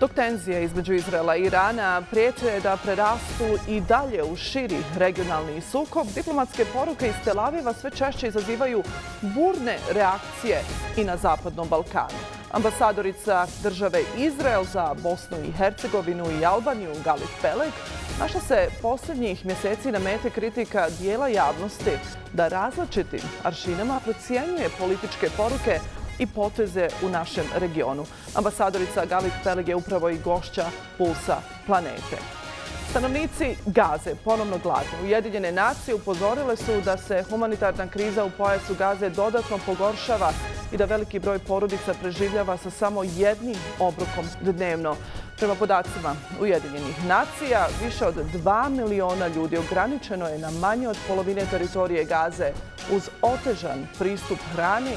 Dok tenzije između Izraela i Irana prijete da prerastu i dalje u širi regionalni sukob, diplomatske poruke iz Tel Aviva sve češće izazivaju burne reakcije i na Zapadnom Balkanu. Ambasadorica države Izrael za Bosnu i Hercegovinu i Albaniju Galit Peleg našla se posljednjih mjeseci na mete kritika dijela javnosti da različitim aršinama procjenjuje političke poruke i poteze u našem regionu. Ambasadorica Galit Peleg je upravo i gošća Pulsa Planete. Stanovnici Gaze ponovno gladni. Ujedinjene nacije upozorile su da se humanitarna kriza u Pojasu Gaze dodatno pogoršava i da veliki broj porodica preživljava sa samo jednim obrokom dnevno. Prema podacima Ujedinjenih nacija, više od 2 miliona ljudi ograničeno je na manje od polovine teritorije Gaze uz otežan pristup hrani,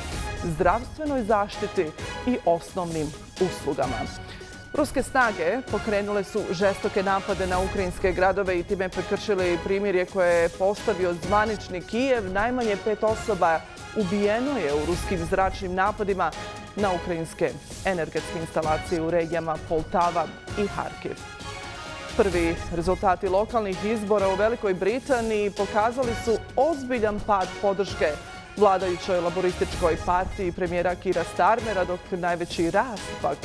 zdravstvenoj zaštiti i osnovnim uslugama. Ruske snage pokrenule su žestoke napade na ukrajinske gradove i time prekršili primirje koje je postavio zvanični Kijev. Najmanje 5 osoba ubijeno je u ruskim zračnim napadima na ukrajinske energetske instalacije u regijama Poltava i Harkiv. Prvi rezultati lokalnih izbora u Velikoj Britaniji pokazali su ozbiljan pad podrške vladajućoj laborističkoj partiji premijera Keira Starmera, dok najveći rast pak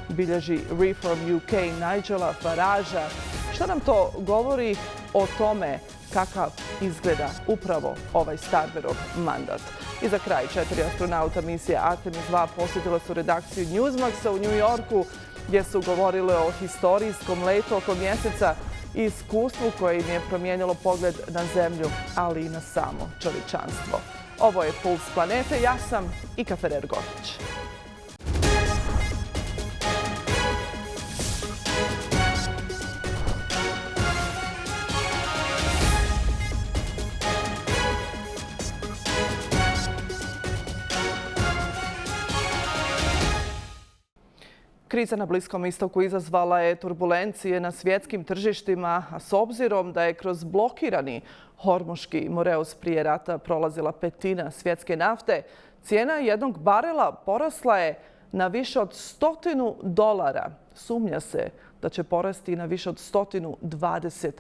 bilježi Reform UK Nigela Faragea. Što nam to govori o tome kakav izgleda upravo ovaj Starmerov mandat? I za kraj, 4 astronauta misije Artemis 2 posjetila su redakciju Newsmaxa u New Yorku, gdje su govorile o historijskom letu oko mjeseca i iskustvu koje im je promijenilo pogled na zemlju, ali i na samo čovječanstvo. Ovo je Puls Planete, ja sam Ika Ferer-Gotić. Kriza na Bliskom istoku izazvala je turbulencije na svjetskim tržištima, a s obzirom da je kroz blokirani Hormuški Moreus prije rata prolazila petina svjetske nafte, cijena jednog barela porasla je na više od $100. Sumnja se da će porasti na više od $120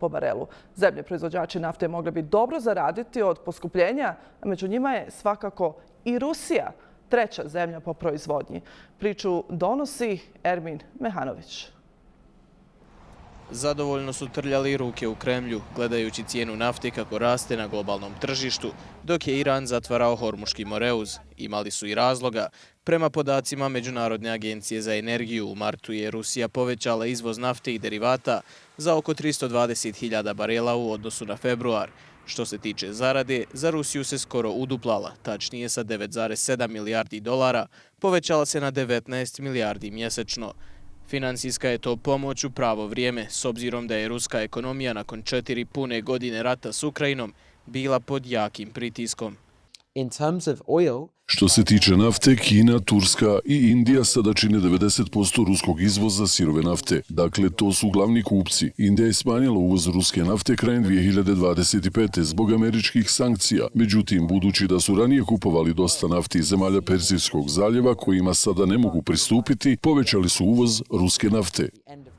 po barelu. Zemlje proizvođači nafte mogle bi dobro zaraditi od poskupljenja, a među njima je svakako i Rusija, treća zemlja po proizvodnji. Priču donosi Ermin Mehanović. Zadovoljno su trljali ruke u Kremlju, gledajući cijenu nafte kako raste na globalnom tržištu, dok je Iran zatvarao Hormuški Moreus. Imali su i razloga. Prema podacima Međunarodne agencije za energiju, u martu je Rusija povećala izvoz nafte i derivata za oko 320.000 barela u odnosu na februar. Što se tiče zarade, za Rusiju se skoro uduplala, tačnije sa $9,7 milijardi povećala se na 19 milijardi mjesečno. Financijska je to pomoć u pravo vrijeme, s obzirom da je ruska ekonomija nakon 4 pune godine rata s Ukrajinom bila pod jakim pritiskom. Što se tiče nafte, Kina, Turska i Indija sada čine 90% ruskog izvoza sirove nafte. Dakle, to su glavni kupci. Indija je smanjila uvoz ruske nafte krajem 2025. zbog američkih sankcija. Međutim, budući da su ranije kupovali dosta nafte iz zemalja Perzijskog zaljeva, kojima sada ne mogu pristupiti, povećali su uvoz ruske nafte.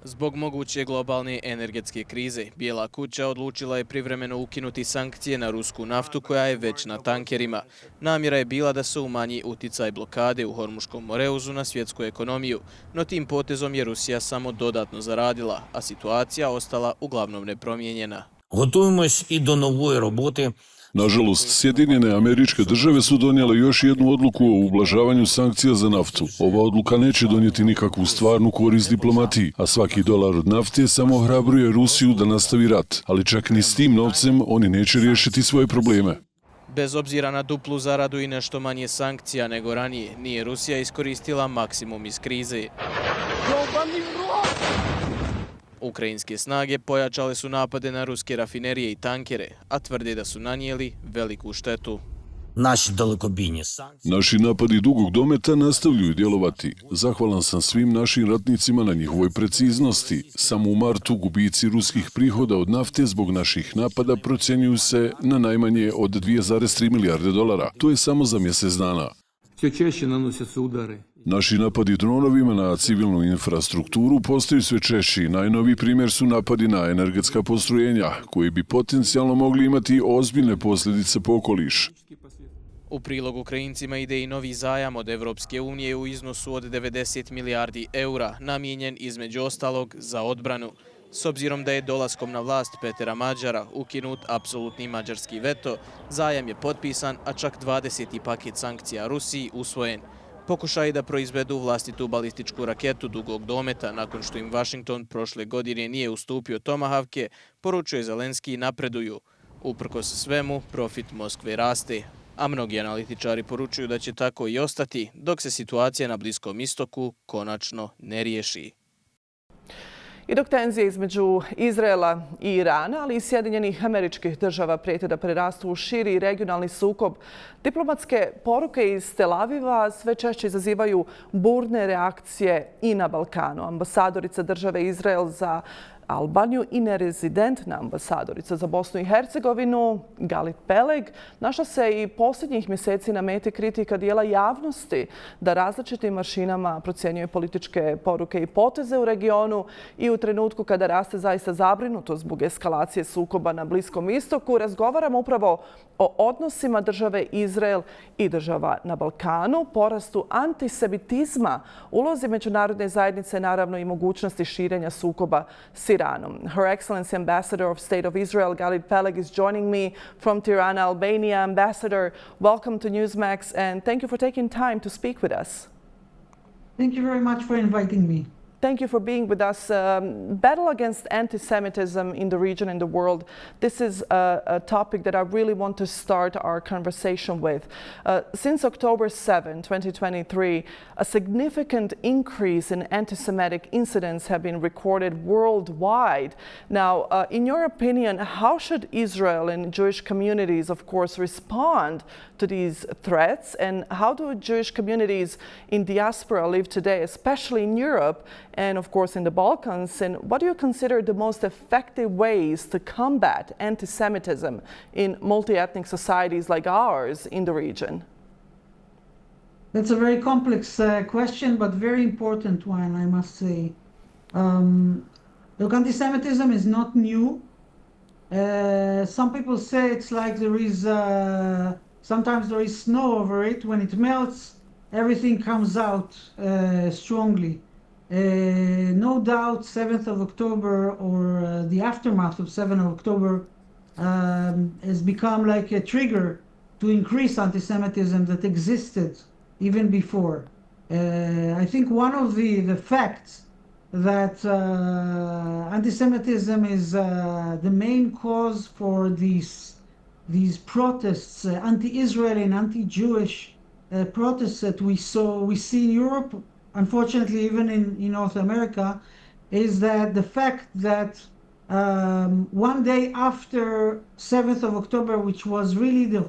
Zbog moguće globalne energetske krize, Bijela kuća odlučila je privremeno ukinuti sankcije na rusku naftu koja je već na tankerima. Namjera je bila da se umanji uticaj blokade u Hormuškom Moreusu na svjetsku ekonomiju, no tim potezom je Rusija samo dodatno zaradila, a situacija ostala uglavnom nepromijenjena. Готуємось і до нової роботи. Nažalost, Sjedinjene Američke Države su donijele još jednu odluku o ublažavanju sankcija za naftu. Ova odluka neće donijeti nikakvu stvarnu korist diplomatiji, a svaki dolar od nafte samo ohrabruje Rusiju da nastavi rat. Ali čak ni s tim novcem oni neće riješiti svoje probleme. Bez obzira na duplu zaradu i nešto manje sankcija nego ranije, nije Rusija iskoristila maksimum iz krize. Ukrajinske snage pojačale su napade na ruske rafinerije i tankere, a tvrde da su nanijeli veliku štetu. Naši napadi dugog dometa nastavljaju djelovati. Zahvalan sam svim našim ratnicima na njihovoj preciznosti. Samo u martu gubici ruskih prihoda od nafte zbog naših napada procjenjuju se na najmanje od $2,3 milijarde. To je samo za mjesec dana. Naši napadi dronovima na civilnu infrastrukturu postaju sve češći. Najnoviji primjer su napadi na energetska postrojenja, koji bi potencijalno mogli imati ozbiljne posljedice po okoliš. U prilog Ukrajincima ide i novi zajam od Evropske unije u iznosu od 90 milijardi eura, namijenjen između ostalog za odbranu. S obzirom da je dolaskom na vlast Petera Mađara ukinut apsolutni mađarski veto, zajam je potpisan, a čak 20. paket sankcija Rusiji usvojen. Pokušaj da proizvedu vlastitu balističku raketu dugog dometa nakon što im Washington prošle godine nije ustupio Tomahawke, poručuje Zelenski, napreduju. Uprkos svemu, profit Moskve raste, a mnogi analitičari poručuju da će tako i ostati dok se situacija na Bliskom istoku konačno ne riješi. I dok tenzije između Izraela i Irana, ali i Sjedinjenih Američkih Država prijete da prerastu u širi regionalni sukob, diplomatske poruke iz Tel Aviva sve češće izazivaju burne reakcije i na Balkanu. Ambasadorica države Izrael za Albaniju i nerezidentna ambasadorica za Bosnu i Hercegovinu, Galit Peleg, našla se i posljednjih mjeseci na meti kritika dijela javnosti da različitim mašinama procjenjuje političke poruke i poteze u regionu i u trenutku kada raste zaista zabrinutost zbog eskalacije sukoba na Bliskom istoku. Razgovaramo upravo o odnosima države Izrael i država na Balkanu, porastu antisemitizma, ulozi međunarodne zajednice, naravno i mogućnosti širenja sukoba s Iranom. Her Excellency Ambassador of State of Izrael Galit Peleg is joining me from Tirana, Albania. Ambassador, welcome to Newsmax and thank you for taking time to speak with us. Thank you very much for inviting me. Thank you for being with us. Battle against anti-Semitism in the region and the world. This is a topic that I really want to start our conversation with. Since October 7, 2023, a significant increase in anti-Semitic incidents have been recorded worldwide. Now, in your opinion, how should Israel and Jewish communities, of course, respond to these threats? And how do Jewish communities in diaspora live today, especially in Europe and, of course, in the Balkans? And what do you consider the most effective ways to combat anti-Semitism in multi-ethnic societies like ours in the region? That's a very complex question, but very important one, I must say. Look, anti-Semitism is not new. Some people say it's like there is, sometimes there is snow over it. When it melts, everything comes out strongly. No doubt 7th of October or the aftermath of 7th of October has become like a trigger to increase anti-Semitism that existed even before. I think one of the facts that anti-Semitism is the main cause for these protests, anti-Israeli and anti-Jewish protests that we see in Europe, unfortunately even in North America, is that the fact that one day after 7th of October, which was really the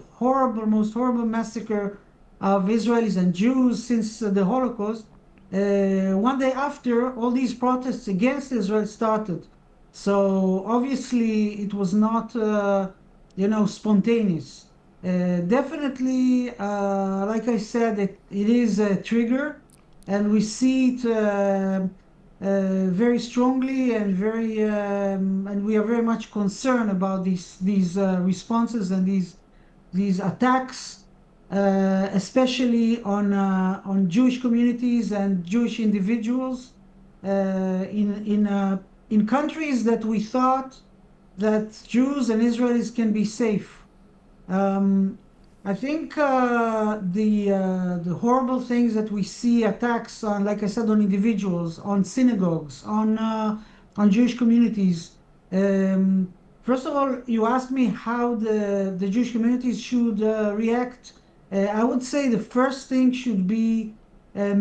most horrible massacre of Israelis and Jews since the Holocaust, one day after, all these protests against Israel started. So obviously it was not, spontaneous. Definitely, like I said, it is a trigger, and we see it very strongly and and we are very much concerned about these responses and these attacks, especially on Jewish communities and Jewish individuals in countries that we thought that Jews and Israelis can be safe. I think the horrible things that we see, attacks on, like I said, on individuals, on synagogues, on Jewish communities. First of all, you asked me how the Jewish communities should react. I would say the first thing should be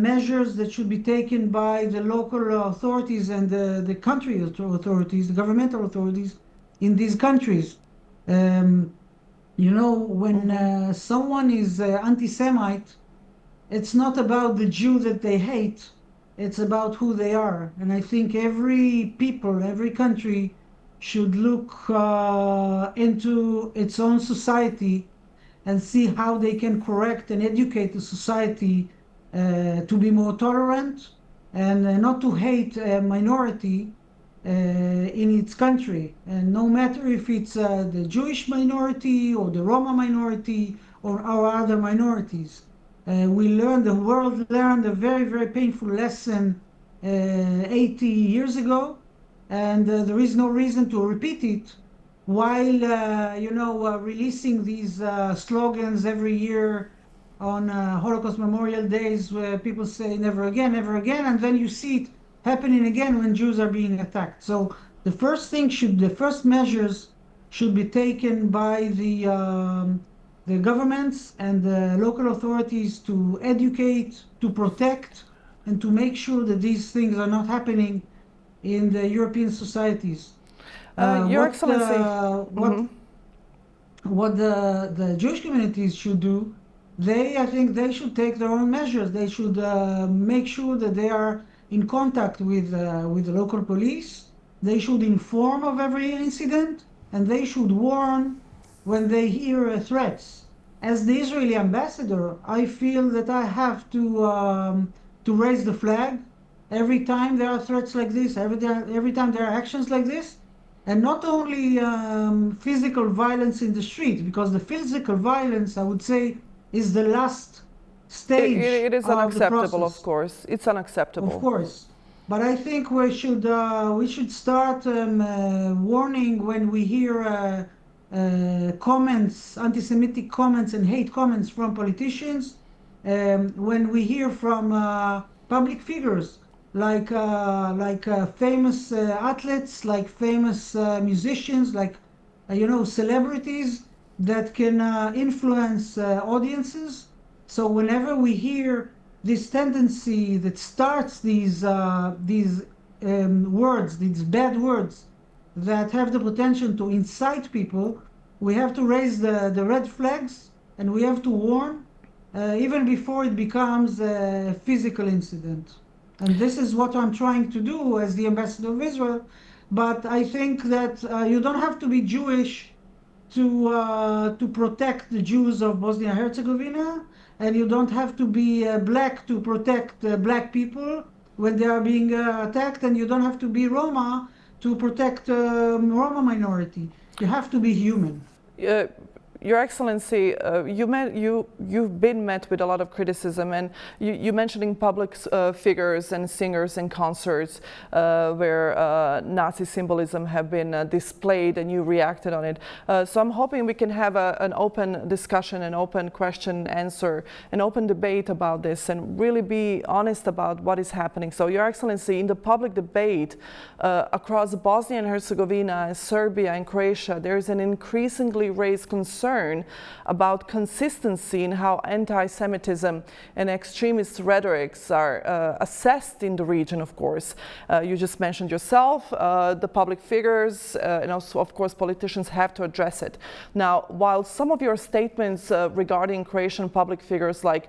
measures that should be taken by the local authorities and the country authorities, the governmental authorities in these countries. When someone is anti-Semite, it's not about the Jew that they hate, it's about who they are. And I think every people, every country should look into its own society and see how they can correct and educate the society to be more tolerant and not to hate a minority in its country. And no matter if it's the Jewish minority or the Roma minority or our other minorities. The world learned a very, very painful lesson 80 years ago, and there is no reason to repeat it while, releasing these slogans every year on Holocaust Memorial Days where people say never again, and then you see it happening again when Jews are being attacked. So the first measures should be taken by the governments and the local authorities to educate, to protect, and to make sure that these things are not happening in the European societies. Your Excellency. What the Jewish communities should do, I think they should take their own measures. They should make sure that they are in contact with the local police. They should inform of every incident, and they should warn when they hear threats. As the Israeli ambassador, I feel that I have to raise the flag every time there are threats like this, every time there are actions like this, and not only physical violence in the street, because the physical violence, I would say, is the last stage. It is unacceptable, of course. It's unacceptable. Of course. But I think we should start warning when we hear comments, anti-Semitic comments and hate comments from politicians, when we hear from public figures like famous athletes, like famous musicians, like celebrities that can influence audiences. So whenever we hear this tendency that starts these words, these bad words that have the potential to incite people, we have to raise the red flags, and we have to warn even before it becomes a physical incident. And this is what I'm trying to do as the ambassador of Israel. But I think that you don't have to be Jewish to protect the Jews of Bosnia and Herzegovina, and you don't have to be black to protect black people when they are being attacked, and you don't have to be Roma to protect Roma minority. You have to be human. Your Excellency, you've been met with a lot of criticism, and you mentioning public figures and singers in concerts where Nazi symbolism have been displayed, and you reacted on it. So I'm hoping we can have an open discussion, an open question answer, an open debate about this, and really be honest about what is happening. So Your Excellency, in the public debate across Bosnia and Herzegovina, Serbia and Croatia, there is an increasingly raised concern about consistency in how anti-Semitism and extremist rhetorics are assessed in the region, of course. You just mentioned yourself, the public figures, and also, of course, politicians have to address it. Now, while some of your statements regarding Croatian public figures like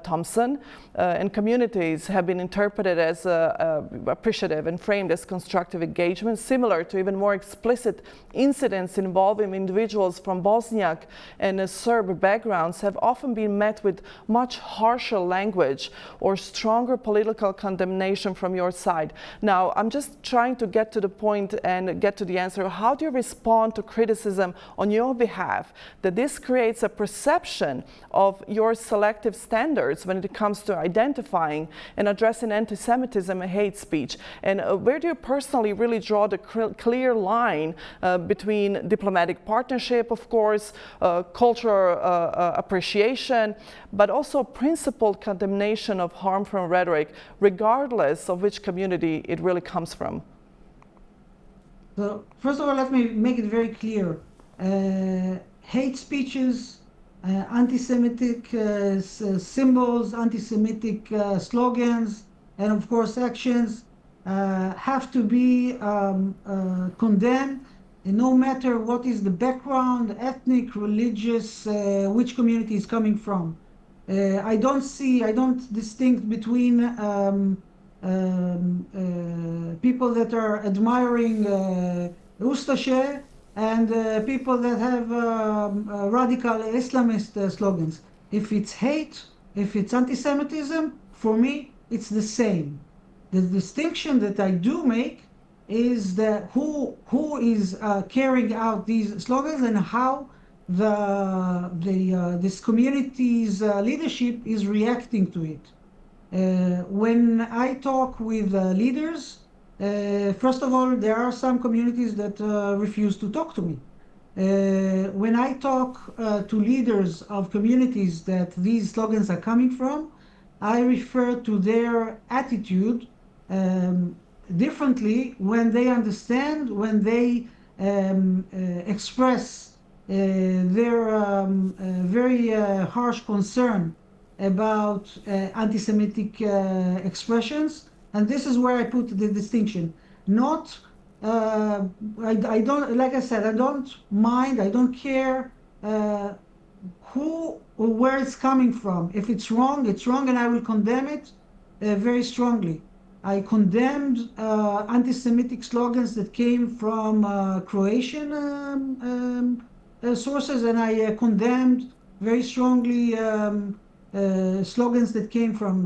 Thompson and communities have been interpreted as appreciative and framed as constructive engagement, similar to even more explicit incidents involving individuals from Bosniak and Serb backgrounds have often been met with much harsher language or stronger political condemnation from your side. Now, I'm just trying to get to the point and get to the answer. How do you respond to criticism on your behalf that this creates a perception of your selective standards when it comes to identifying and addressing anti-Semitism and hate speech? And where do you personally really draw the clear line between diplomatic partnership, of course, cultural appreciation, but also principled condemnation of harmful rhetoric, regardless of which community it really comes from? So, first of all, let me make it very clear. Hate speeches, anti-Semitic symbols, anti-Semitic slogans, and of course actions have to be condemned, no matter what is the background, ethnic, religious, which community is coming from. I don't distinct between people that are admiring Ustashe and people that have radical Islamist slogans. If it's hate, if it's anti-Semitism, for me, it's the same. The distinction that I do make is that who is carrying out these slogans and how this community's leadership is reacting to it. When I talk with leaders, first of all, there are some communities that refuse to talk to me. When I talk to leaders of communities that these slogans are coming from, I refer to their attitude differently when they understand, when they express their very harsh concern about anti-Semitic expressions. And this is where I put the distinction. Not, I don't, like I said, I don't mind, I don't care who or where it's coming from. If it's wrong, and I will condemn it very strongly. I condemned anti-Semitic slogans that came from Croatian sources, and I condemned very strongly slogans that came from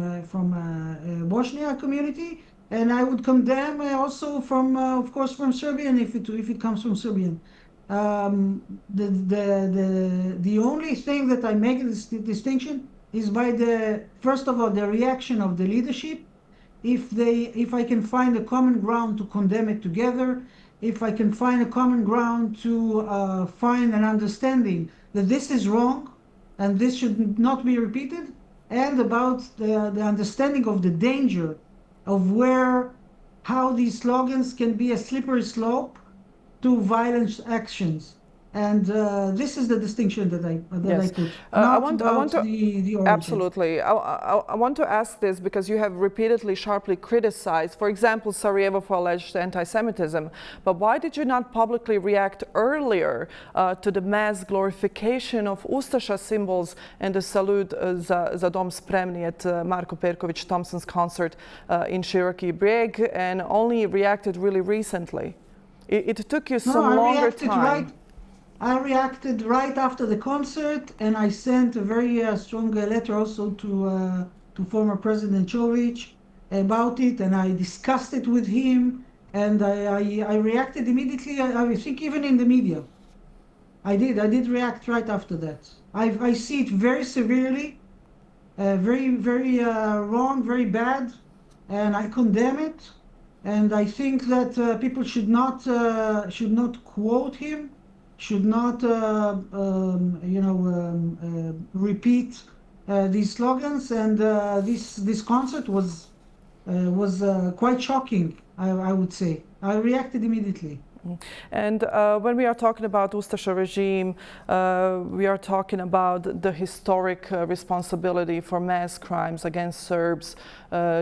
Bosnia community, and I would condemn also from, of course, from Serbian if it comes from Serbian. The only thing that I make this distinction is by first of all the reaction of the leadership. If I can find a common ground to condemn it together, if I can find a common ground to find an understanding that this is wrong and this should not be repeated, and about the understanding of the danger of how these slogans can be a slippery slope to violent actions. And this is the distinction that I put. I want to the origin. Absolutely. I want to ask this because you have repeatedly sharply criticized, for example, Sarajevo for alleged anti-Semitism. But why did you not publicly react earlier to the mass glorification of Ustaša symbols and the salute za dom spremni at Marko Perković Thompson's concert in Široki Brijeg, and only reacted really recently? It took you some longer time. I reacted right after the concert, and I sent a very strong letter also to former President Čović about it, and I discussed it with him, and I reacted immediately. I think even in the media, I did react right after that. I see it very severely, very wrong, very bad, and I condemn it. And I think that people should not quote him. Should not, repeat these slogans, and this concert was quite shocking. I would say I reacted immediately. And when we are talking about Ustaša regime, we are talking about the historic responsibility for mass crimes against Serbs,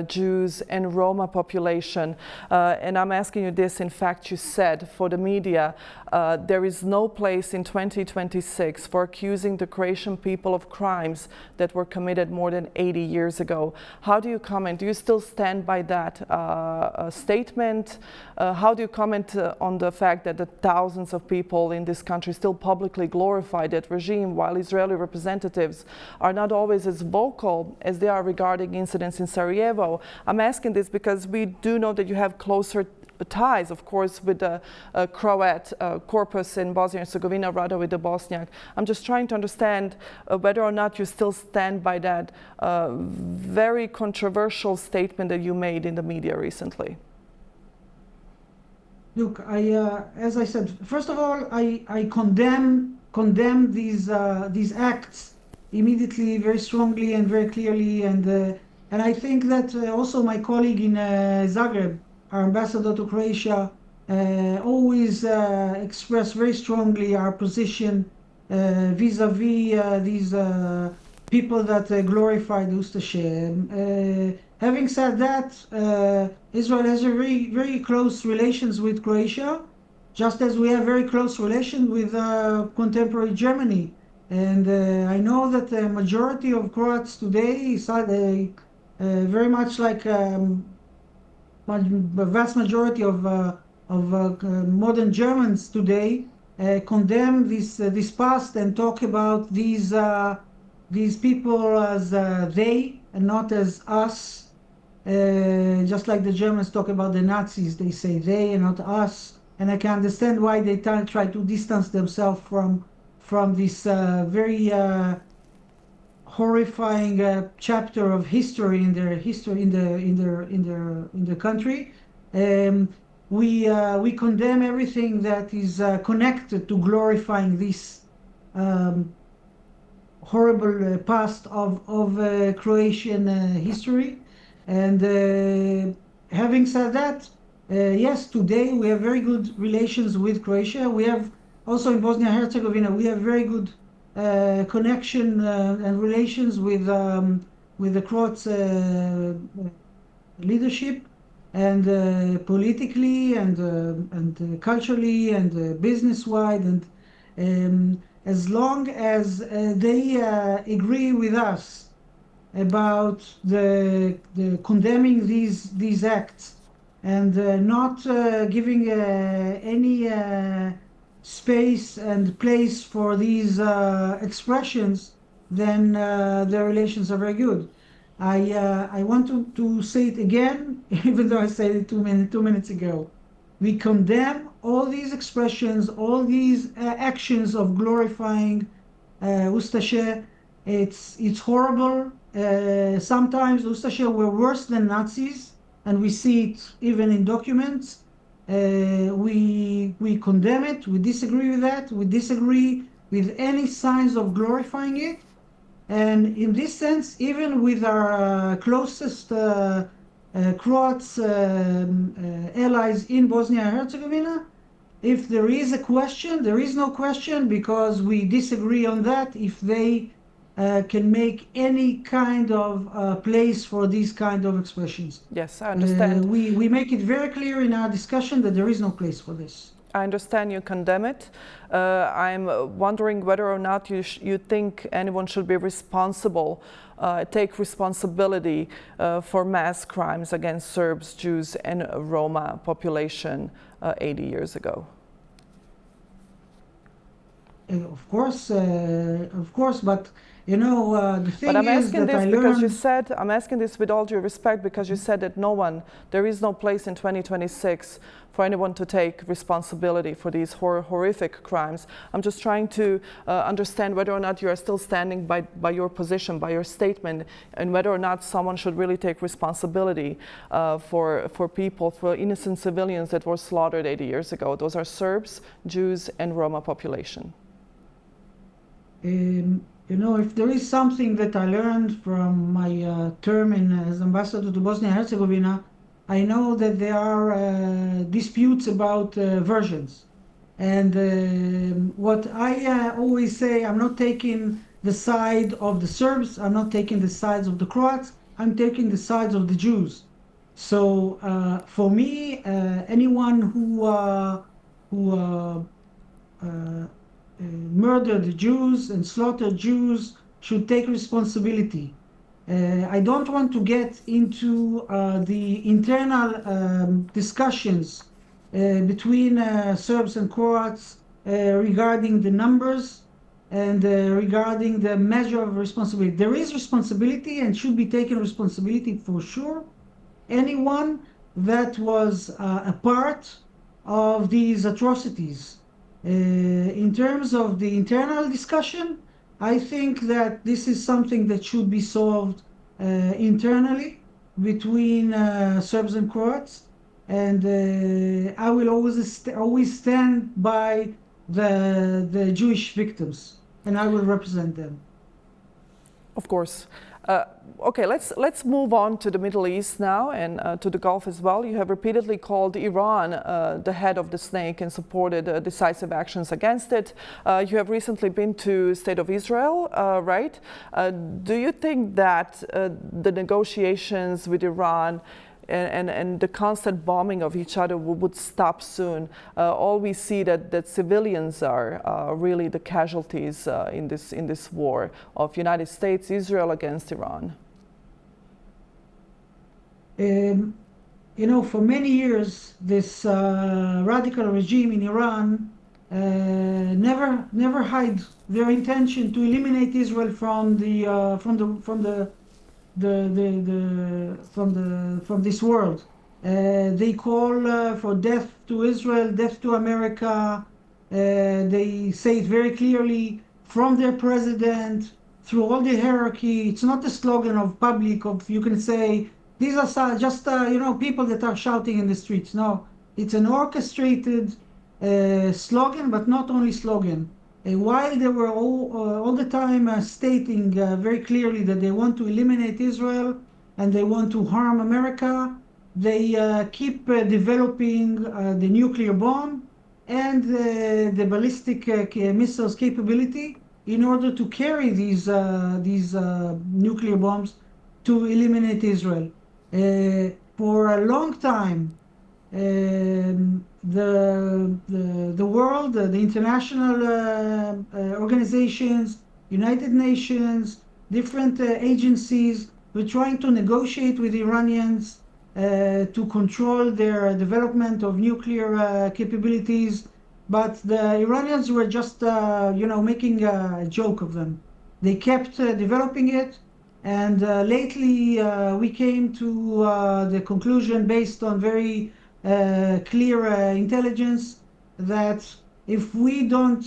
Jews and Roma population. And I'm asking you this, in fact, you said for the media, there is no place in 2026 for accusing the Croatian people of crimes that were committed more than 80 years ago. How do you comment? Do you still stand by that statement? How do you comment on the fact that the thousands of people in this country still publicly glorify that regime, while Israeli representatives are not always as vocal as they are regarding incidents in Sarajevo? I'm asking this because we do know that you have closer ties, of course, with the Croat corpus in Bosnia and Herzegovina, rather with the Bosniak. I'm just trying to understand whether or not you still stand by that very controversial statement that you made in the media recently. Look, as I said, first of all, I condemn these acts immediately, very strongly and very clearly, and I think that also my colleague in Zagreb, our ambassador to Croatia, always expressed very strongly our position vis-a-vis these people that glorified Ustaše. Having said that, Israel has a very, very close relations with Croatia, just as we have very close relations with contemporary Germany. And I know that the majority of Croats today is very much like the vast majority of modern Germans today condemn this past and talk about these these people as they and not as us. Just like the Germans talk about the Nazis, they say they and not us. And I can understand why they try to distance themselves from this very horrifying chapter of history in their history in their country. We condemn everything that is connected to glorifying this horrible past of Croatian history. And having said that, yes, today we have very good relations with Croatia. We have also in Bosnia and Herzegovina, we have very good connection and relations with the Croats leadership, and politically and culturally and business-wide, and as long as they agree with us about the condemning these acts and not giving any space and place for these expressions, then the relations are very good. I want to say it again, even though I said it 2 minutes ago. We condemn all these expressions, all these actions of glorifying Ustaše. It's horrible. Sometimes Ustaše were worse than Nazis, and we see it even in documents. We condemn it. We disagree with that. We disagree with any signs of glorifying it. And in this sense, even with our closest Croats allies in Bosnia and Herzegovina, if there is a question, there is no question, because we disagree on that, if they can make any kind of place for these kind of expressions. Yes, I understand. We make it very clear in our discussion that there is no place for this. I understand you condemn it. I'm wondering whether or not you think anyone should be responsible, take responsibility for mass crimes against Serbs, Jews, and Roma population 80 years ago. Of course, but you know, the thing but I'm is asking that this because you said, I'm asking this with all due respect, because you said that there is no place in 2026 for anyone to take responsibility for these horrific crimes. I'm just trying to understand whether or not you are still standing by your position, by your statement, and whether or not someone should really take responsibility for people, for innocent civilians that were slaughtered 80 years ago. Those are Serbs, Jews, and Roma population. You know, if there is something that I learned from my term as ambassador to Bosnia and Herzegovina, I know that there are disputes about versions. And what I always say, I'm not taking the side of the Serbs, I'm not taking the sides of the Croats, I'm taking the sides of the Jews. So for me, anyone who murdered Jews and slaughtered Jews should take responsibility. I don't want to get into the internal discussions between Serbs and Croats regarding the numbers and regarding the measure of responsibility. There is responsibility and should be taken responsibility for sure. Anyone that was a part of these atrocities. In terms of the internal discussion, I think that this is something that should be solved internally between Serbs and Croats, and I will always stand by the Jewish victims, and I will represent them. Of course. Okay, let's move on to the Middle East now, and to the Gulf as well. You have repeatedly called Iran the head of the snake and supported decisive actions against it. You have recently been to State of Israel, right? Do you think that the negotiations with Iran and the constant bombing of each other would stop soon? All we see that civilians are really the casualties in this war of United States, Israel against Iran. You know, for many years, this radical regime in Iran never hide their intention to eliminate Israel from this world. They call for death to Israel, death to America. They say it very clearly from their president through all the hierarchy. It's not a slogan of public, of you can say these are just people that are shouting in the streets. No, it's an orchestrated slogan, but not only slogan. While they were all the time stating very clearly that they want to eliminate Israel and they want to harm America, they keep developing the nuclear bomb and the ballistic missiles capability in order to carry these nuclear bombs to eliminate Israel. For a long time, the world, the international organizations, United Nations, different agencies were trying to negotiate with the Iranians to control their development of nuclear capabilities, but the Iranians were just making a joke of them. They kept developing it, and lately we came to the conclusion, based on very clear intelligence, that if we don't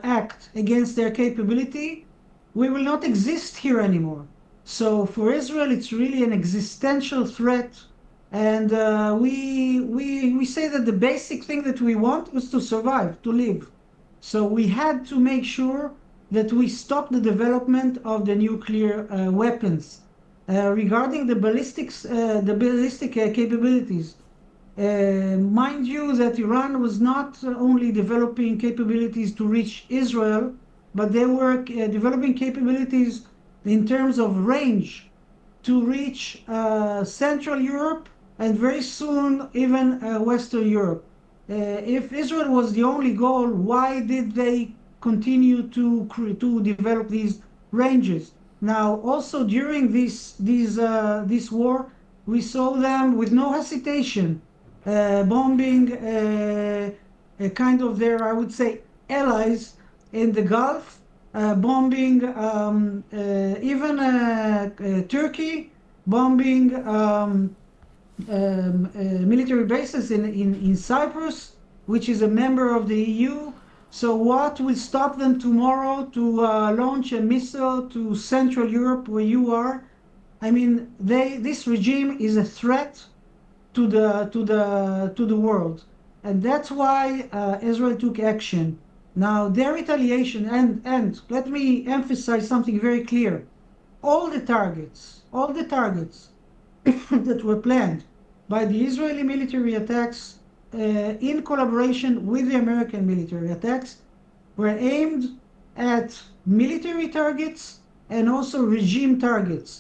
act against their capability, we will not exist here anymore. So for Israel, it's really an existential threat, and we say that the basic thing that we want was to survive, to live. So we had to make sure that we stop the development of the nuclear weapons. Regarding the ballistic capabilities, mind you that Iran was not only developing capabilities to reach Israel, but they were developing capabilities in terms of range to reach Central Europe and very soon even Western Europe. If Israel was the only goal, why did they continue to develop these ranges? Now, also during this war, we saw them with no hesitation bombing kind of their, I would say, allies in the Gulf, bombing even Turkey, bombing military bases in Cyprus, which is a member of the EU. So what will stop them tomorrow to launch a missile to Central Europe, where you are? I mean, this regime is a threat to the world, and that's why Israel took action. Now, their retaliation, and let me emphasize something very clear: all the targets that were planned by the Israeli military attacks, in collaboration with the American military attacks, were aimed at military targets and also regime targets,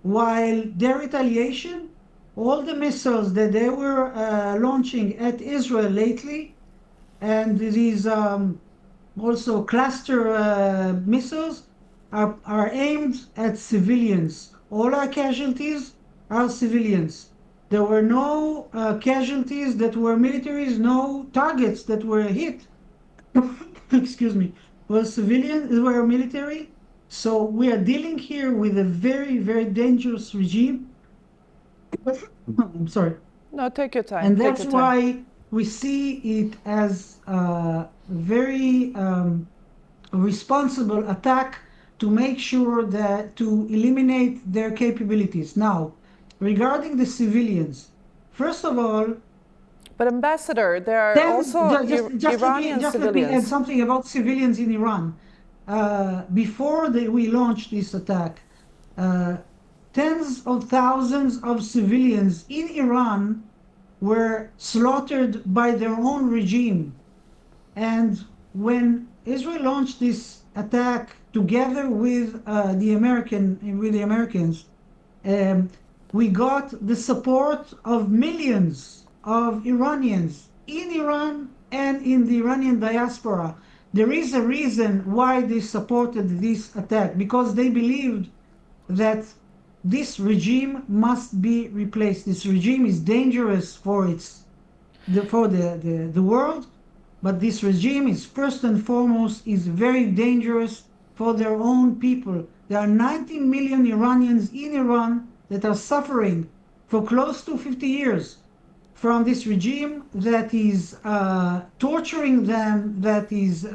while their retaliation, all the missiles that they were launching at Israel lately, and these also cluster missiles are aimed at civilians. All our casualties are civilians. There were no casualties that were militaries, no targets that were hit. Excuse me, were civilians, were military. So we are dealing here with a very, very dangerous regime. I'm sorry. No, take your time. And that's why we see it as a very responsible attack to make sure that to eliminate their capabilities. Now, regarding the civilians, first of all, but Ambassador, there are also Iranian civilians. Let me add something about civilians in Iran. Before we launched this attack, tens of thousands of civilians in Iran were slaughtered by their own regime. And when Israel launched this attack together with the Americans, we got the support of millions of Iranians in Iran and in the Iranian diaspora. There is a reason why they supported this attack, because they believed that this regime must be replaced. This regime is dangerous for the world, but this regime is first and foremost is very dangerous for their own people. There are 90 million Iranians in Iran that are suffering for close to 50 years from this regime that is torturing them, that is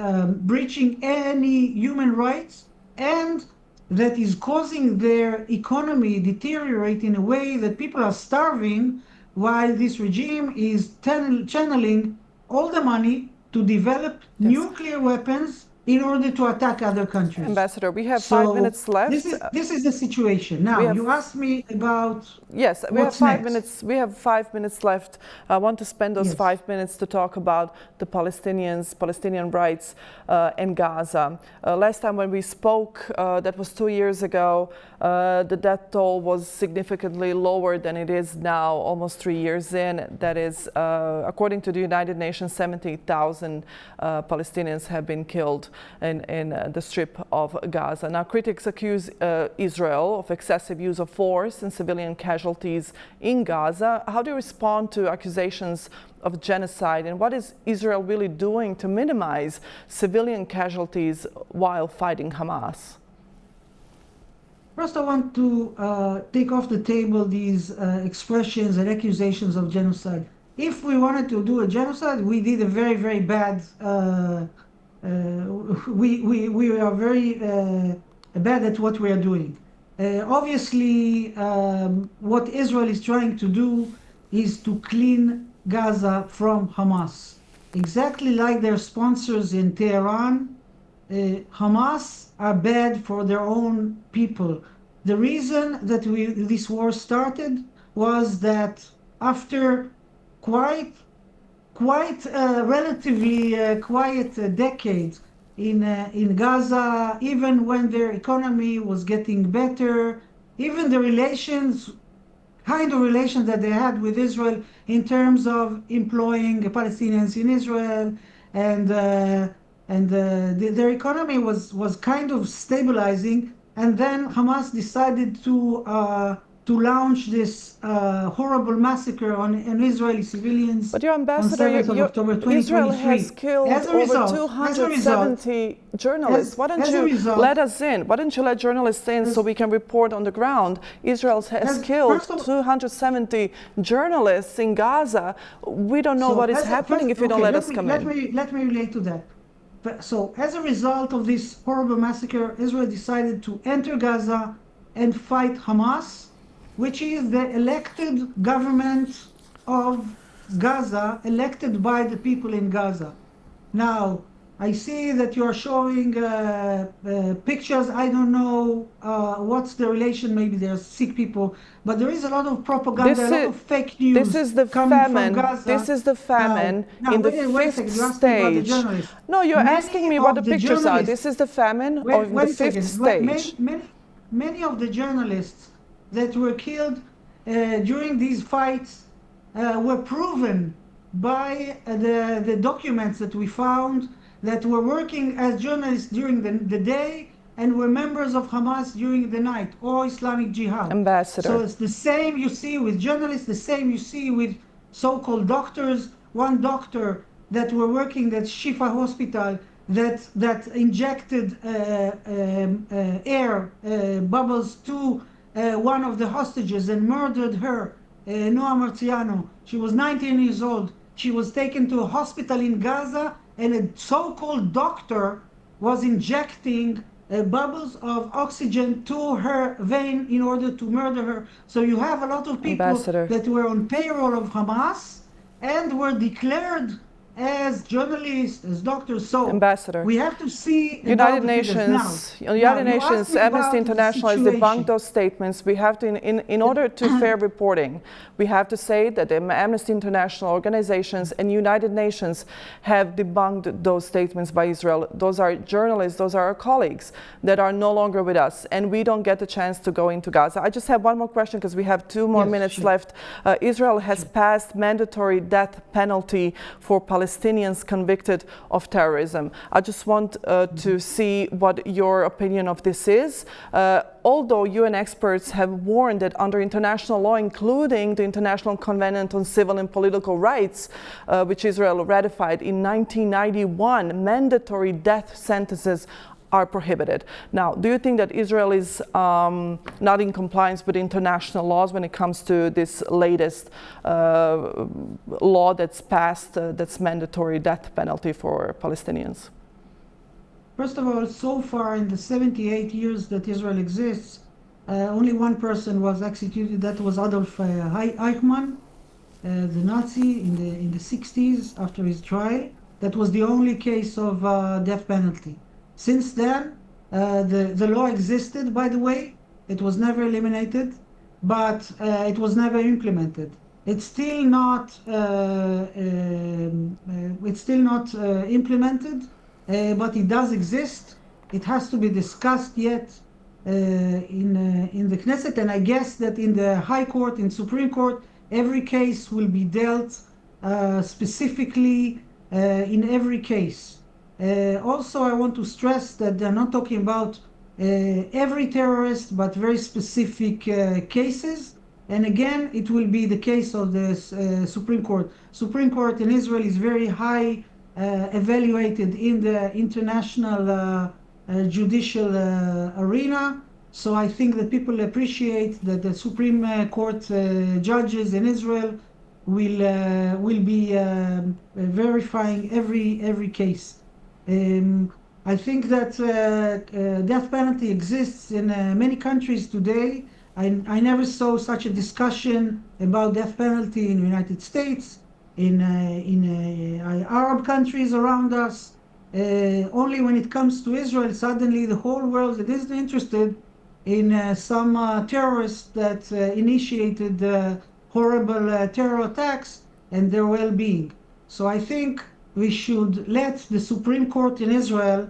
breaching any human rights, and that is causing their economy deteriorate in a way that people are starving, while this regime is channeling all the money to develop nuclear weapons in order to attack other countries. Ambassador, we have 5 minutes left. This is the situation. Now, you asked me about yes, we have 5 minutes. We have 5 minutes left. I want to spend those 5 minutes to talk about the Palestinian rights in Gaza. Last time when we spoke, that was 2 years ago, the death toll was significantly lower than it is now, almost 3 years in. That is, according to the United Nations, 70,000 Palestinians have been killed in the strip of Gaza. Now, critics accuse Israel of excessive use of force and civilian casualties in Gaza. How do you respond to accusations of genocide, and what is Israel really doing to minimize civilian casualties while fighting Hamas? First, I want to take off the table these expressions and accusations of genocide. If we wanted to do a genocide, we did a very, very bad we are very bad at what we are doing. Obviously, what Israel is trying to do is to clean Gaza from Hamas. Exactly like their sponsors in Tehran, Hamas are bad for their own people. The reason that this war started was that after quite relatively quiet decades in Gaza, even when their economy was getting better, even the kind of relations that they had with Israel in terms of employing Palestinians in Israel, and their economy was kind of stabilizing, and then Hamas decided to launch this horrible massacre on Israeli civilians. But your ambassador, Israel has killed over 270 journalists. Why don't you let us in? Why don't you let journalists in so we can report on the ground? Israel has killed 270 journalists in Gaza. We don't know what is happening if you don't let us come in. Let me relate to that. So as a result of this horrible massacre, Israel decided to enter Gaza and fight Hamas, which is the elected government of Gaza, elected by the people in Gaza. Now, I see that you're showing pictures. I don't know what's the relation. Maybe they're sick people, but there is a lot of propaganda, a lot of fake news. This is the famine. This is the famine in the fifth stage. No, you're asking me what the pictures are. This is the famine of the fifth stage. Many of the journalists that were killed during these fights were proven by the documents that we found, that were working as journalists during the day and were members of Hamas during the night, or Islamic Jihad. Ambassador. So it's the same you see with journalists, the same you see with so-called doctors. One doctor that were working at Šifa hospital that injected air bubbles to one of the hostages and murdered her, Noi Marcijano. She was 19 years old. She was taken to a hospital in Gaza, and a so-called doctor was injecting bubbles of oxygen to her vein in order to murder her. So you have a lot of people that were on payroll of Hamas and were declared as journalists, as doctors. So Ambassador, we have to see United Nations, Amnesty International has debunked those statements. We have to, in order to fair reporting, we have to say that the Amnesty International organizations and United Nations have debunked those statements by Israel. Those are journalists, those are our colleagues that are no longer with us, and we don't get the chance to go into Gaza. I just have one more question because we have 2 more minutes left. Israel has passed mandatory death penalty for Palestinians Palestinians convicted of terrorism. I just want to see what your opinion of this is. Although UN experts have warned that under international law, including the International Covenant on Civil and Political Rights, which Israel ratified in 1991, mandatory death sentences are prohibited. Now, do you think that Israel is not in compliance with international laws when it comes to this latest law that's passed that's mandatory death penalty for Palestinians? First of all, so far in the 78 years that Israel exists, only one person was executed. That was Adolf Eichmann, the Nazi in the 60s after his trial. That was the only case of death penalty. Since then, the law existed, by the way. It was never eliminated, but it was never implemented. It's still not implemented, but it does exist. It has to be discussed yet in the Knesset, and I guess that in the High Court, in Supreme Court, every case will be dealt specifically in every case. Also, I want to stress that they're not talking about every terrorist, but very specific cases. And again, it will be the case of the Supreme Court. Supreme Court in Israel is very high evaluated in the international judicial arena. So I think that people appreciate that the Supreme Court judges in Israel will be verifying every case. I think that death penalty exists in many countries today. I never saw such a discussion about death penalty in the United States, in Arab countries around us. Only when it comes to Israel, suddenly the whole world is interested in some terrorists that initiated horrible terror attacks and their well-being. So I think we should let the Supreme Court in Israel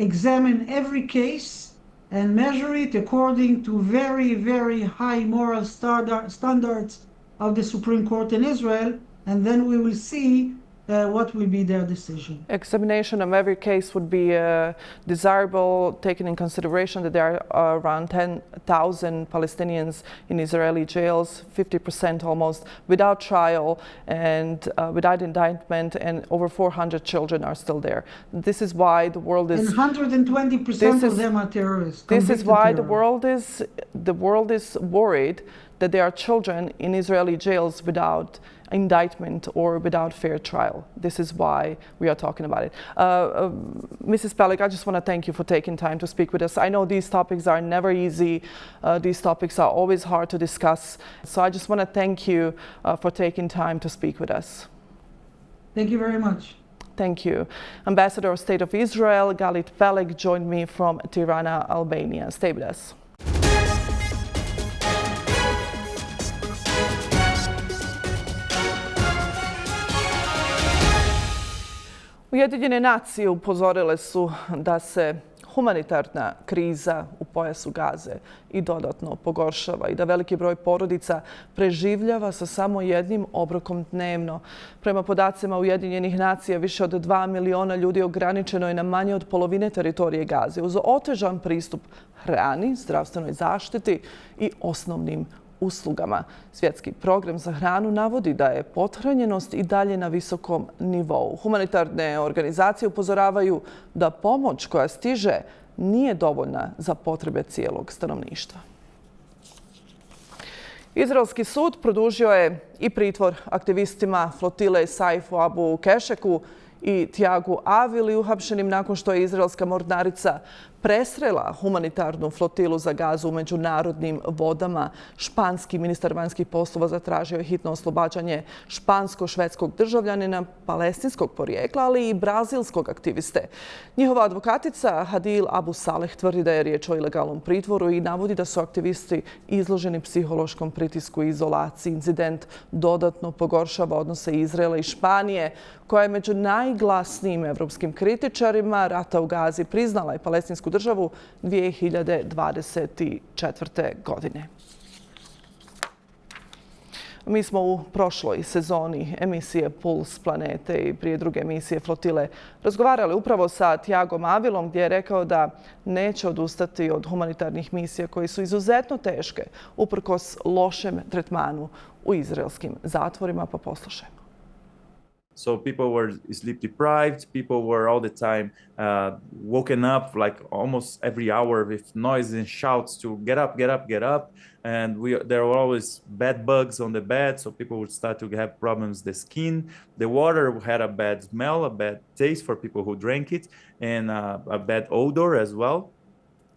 examine every case and measure it according to very, very high moral standards of the Supreme Court in Israel, and then we will see what will be their decision. Examination of every case would be desirable, taking in consideration that there are around 10,000 Palestinians in Israeli jails, 50% almost without trial and without indictment, and over 400 children are still there. This is why the world is... And 120% of them are terrorists. This is why the world is worried that there are children in Israeli jails without indictment or without fair trial. This is why we are talking about it. Mrs. Peleg, I just want to thank you for taking time to speak with us. I know these topics are never easy. These topics are always hard to discuss. So I just want to thank you for taking time to speak with us. Thank you very much. Thank you. Ambassador of State of Izrael Galit Peleg joined me from Tirana, Albania. Stay with us. Ujedinjene nacije upozorile su da se humanitarna kriza u pojasu Gaze i dodatno pogoršava i da veliki broj porodica preživljava sa samo jednim obrokom dnevno. Prema podacima Ujedinjenih nacija, više od 2 miliona ljudi ograničeno je na manje od polovine teritorije Gaze uz otežan pristup hrani, zdravstvenoj zaštiti i osnovnim uslugama. Svjetski program za hranu navodi da je pothranjenost i dalje na visokom nivou. Humanitarne organizacije upozoravaju da pomoć koja stiže nije dovoljna za potrebe cijelog stanovništva. Izraelski sud produžio je i pritvor aktivistima flotile Saifu Abu Kešeku i Tiagu Avili, uhapšenim nakon što je izraelska mornarica presrela humanitarnu flotilu za Gazu u međunarodnim vodama. Španski ministar vanjskih poslova zatražio je hitno oslobađanje špansko-švedskog državljanina palestinskog porijekla, ali i brazilskog aktiviste. Njihova advokatica Hadil Abu Saleh tvrdi da je riječ o ilegalnom pritvoru i navodi da su aktivisti izloženi psihološkom pritisku i izolaciji. Incident dodatno pogoršava odnose Izraela i Španije, koja je među najglasnijim evropskim kritičarima rata u Gazi priznala i palestinsku državu 2024. godine. Mi smo u prošloj sezoni emisije PULS Planete i prije druge emisije Flotile razgovarali upravo sa Tiagom Avilom, gdje je rekao da neće odustati od humanitarnih misija koje su izuzetno teške uprkos lošem tretmanu u izraelskim zatvorima, pa poslušajmo. So people were sleep deprived, people were all the time woken up like almost every hour with noise and shouts to get up, get up, get up. And there were always bed bugs on the bed, so people would start to have problems with the skin. The water had a bad smell, a bad taste for people who drank it, and a bad odor as well.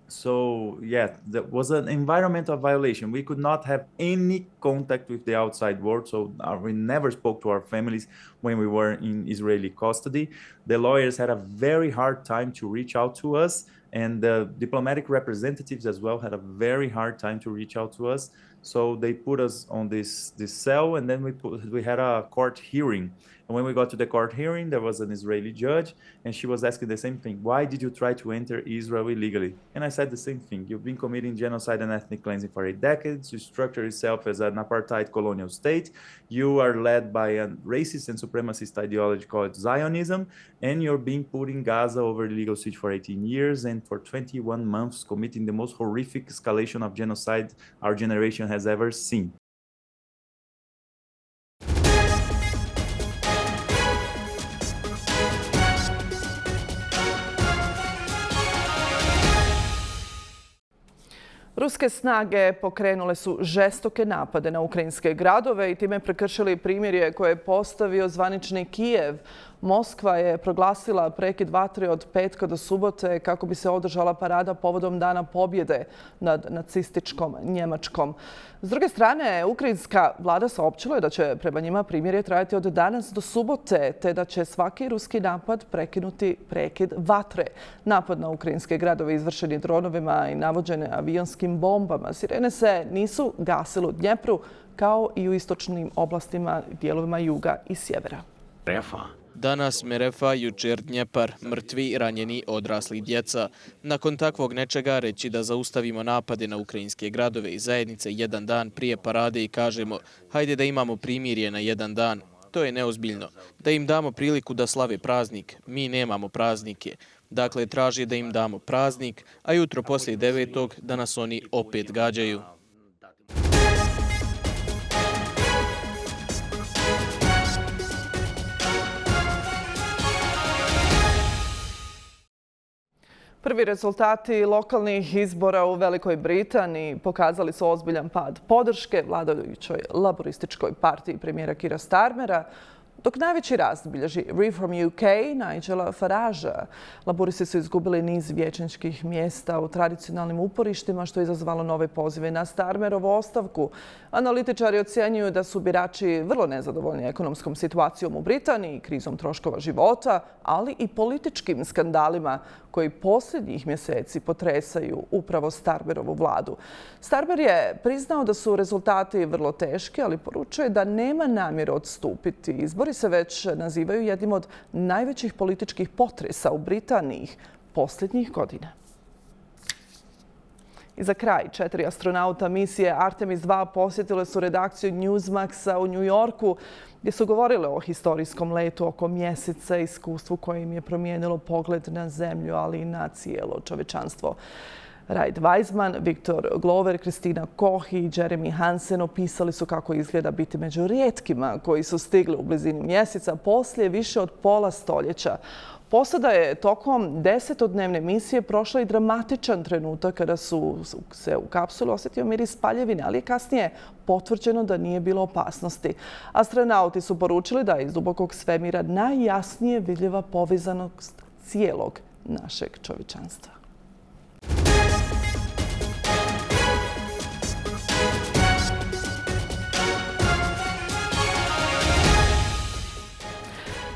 So yeah, that was an environmental violation. We could not have any contact with the outside world. So we never spoke to our families when we were in Israeli custody. The lawyers had a very hard time to reach out to us, and the diplomatic representatives as well had a very hard time to reach out to us. So they put us on this cell, and then we had a court hearing. And when we got to the court hearing, there was an Israeli judge, and she was asking the same thing. Why did you try to enter Israel illegally? And I said the same thing. You've been committing genocide and ethnic cleansing for 8 decades. You structure yourself as an apartheid colonial state. You are led by a racist and supremacist ideology called Zionism, and you're being put in Gaza over illegal siege for 18 years and for 21 months committing the most horrific escalation of genocide our generation has ever seen. Ruske snage pokrenule su žestoke napade na ukrajinske gradove i time prekršili primirje koje je postavio zvanični Kijev. Moskva je proglasila prekid vatre od petka do subote kako bi se održala parada povodom Dana pobjede nad nacističkom Njemačkom. S druge strane, ukrajinska vlada saopćila je da će prema njima primirje trajati od danas do subote, te da će svaki ruski napad prekinuti prekid vatre. Napad na ukrajinske gradove izvršeni dronovima i navođene avionskim bombama. Sirene se nisu gasile u Dnjepru, kao i u istočnim oblastima, dijelovima juga i sjevera. Danas Merefa, jučer Dnjepar, mrtvi, ranjeni, odrasli djeca. Nakon takvog nečega reći da zaustavimo napade na ukrajinske gradove i zajednice jedan dan prije parade i kažemo hajde da imamo primirje na jedan dan. To je neozbiljno. Da im damo priliku da slave praznik. Mi nemamo praznike. Dakle, traži da im damo praznik, a jutro poslije 9. da nas oni opet gađaju. Prvi rezultati lokalnih izbora u Velikoj Britaniji pokazali su ozbiljan pad podrške vladajućoj laborističkoj partiji premijera Keira Starmera, dok najveći rast bilježi Reform UK Nigela Faragea. Laboristi su izgubili niz vijećničkih mjesta u tradicionalnim uporištima, što je izazvalo nove pozive na Starmerovu ostavku. Analitičari ocjenjuju da su birači vrlo nezadovoljni ekonomskom situacijom u Britaniji, krizom troškova života, ali i političkim skandalima koji posljednjih mjeseci potresaju upravo Starmerovu vladu. Starmer je priznao da su rezultati vrlo teški, ali poručuje da nema namjeru odstupiti. Izbori se već nazivaju jednim od najvećih političkih potresa u Britaniji posljednjih godina. I za kraj, 4 astronauta misije Artemis 2 posjetile su redakciju Newsmaxa u New Yorku, gdje su govorile o historijskom letu oko mjeseca, iskustvu koje im je promijenilo pogled na zemlju, ali i na cijelo čovečanstvo. Rajd Weizmann, Viktor Glover, Kristina Koch i Jeremy Hansen opisali su kako izgleda biti među rijetkima koji su stigli u blizini mjeseca poslije više od pola stoljeća. Posada je tokom 10-dnevne misije prošla i dramatičan trenutak kada se u kapsulu osjetio miris spaljevine, ali je kasnije potvrđeno da nije bilo opasnosti. Astronauti su poručili da je iz dubokog svemira najjasnije vidljiva povezanost cijelog našeg čovječanstva.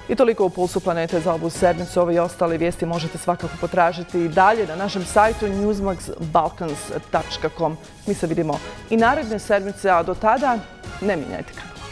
I toliko u Pulsu planete za ovu sedmicu. Ove i ostale vijesti možete svakako potražiti i dalje na našem sajtu newsmaxbalkans.com. Mi se vidimo i naredne sedmice, a do tada ne mijenjajte kanal.